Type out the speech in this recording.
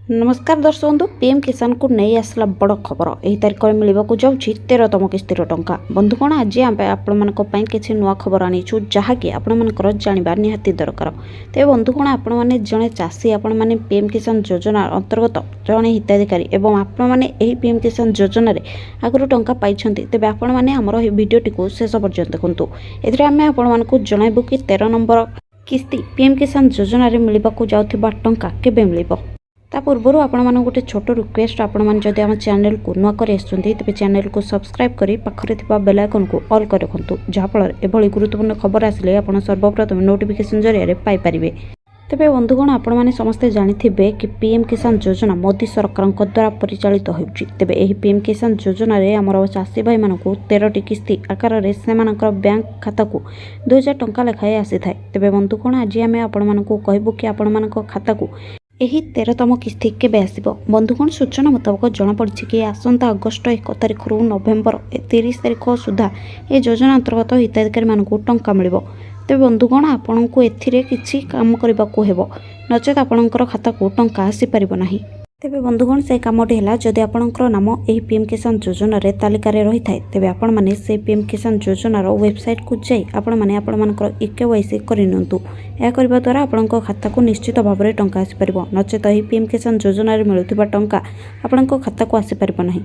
नमस्कार दर्शक बंधु पीएम किसान को नहीं आसला बड़ खबर यही तारिख में मिलवाक जाऊँगी 13तम किस्तिर टंका। बंधुगण आज आपण किसी नुआ खबर आनीचु जहाँकि आपंकर जानवा निहाती दरकार। तेज बंधुगण आपण मैंने जड़े चाषी आपण मैंने पीएम किसान योजना अंतर्गत जड़े हिताधिकारी एवं आपण मैंने पीएम किसान योजना आगुरी टंका पाई तेज आपण मैंने आमर भिडटी को शेष पर्यंत देखूँ। एमें आपण जनइबू कि 13 नंबर किस्ती पीएम किसान योजना मिलवाक जाउथिबा टंका केबे मिलिबो। ता पूर्व आपण गोटे छोट रिक्वेस्ट आपण मैंने जदि आम चैनल को नुआ कर तेज चैनल को सब्सक्राइब करी पाखरे थिबा बेल आइकन को ऑल कर रखुँ जहाँफल एभली गुरुत्वपूर्ण खबर आसिले आपण सर्वप्रथम नोटिफिकेशन जरिए पाई परिबे। तेबे बंधुगण आपण मैंने समस्ते जानिथिबे कि पीएम किसान योजना मोदी सरकार द्वारा परिचालित होउछि। तेबे एही पीएम किसान योजना रे हमर चाषी भाई मानकु 13टी किस्ती आकार रे सेमानकर बैंक खाता को 2000 टंका लेखाए आसी थाए। तेबे बंधुगण आज आमे आपण मानकु कहबो कि आपण मानक खाता को यही 13तम किस्ती केबे आसिबो। बंधुगण सूचना मुताबक जनापड़ी कि आसंता अगस्ट 1 तारिख रु नवेम्बर 30 तारिख सुधा ए योजना अंतर्गत हिताधिकारी मानकु टंका मिलिबो। तेबे बंधुगण आपण को एथिरे किछि काम करबाकू हेबो नचेत आपणकर खाता को टंका आसी परिबो नाही। तेबे बंधुगण से कामटी है जदि आपणकर नाम एही पीएम किसान योजना रे तालिका रे रही थाए तेबे आपण माने से पीएम किसान योजना रो वेबसाइट को जाई आपण माने आपण मानकर केवाईसी करिनंतु। या करबा द्वारा आपणकर खाता को निश्चित भाव में टंका आसी परिबो नचेत एही पीएम किसान योजना रे मिलुथिबा टंका आपणकर खाता को आसी परिबो नाही।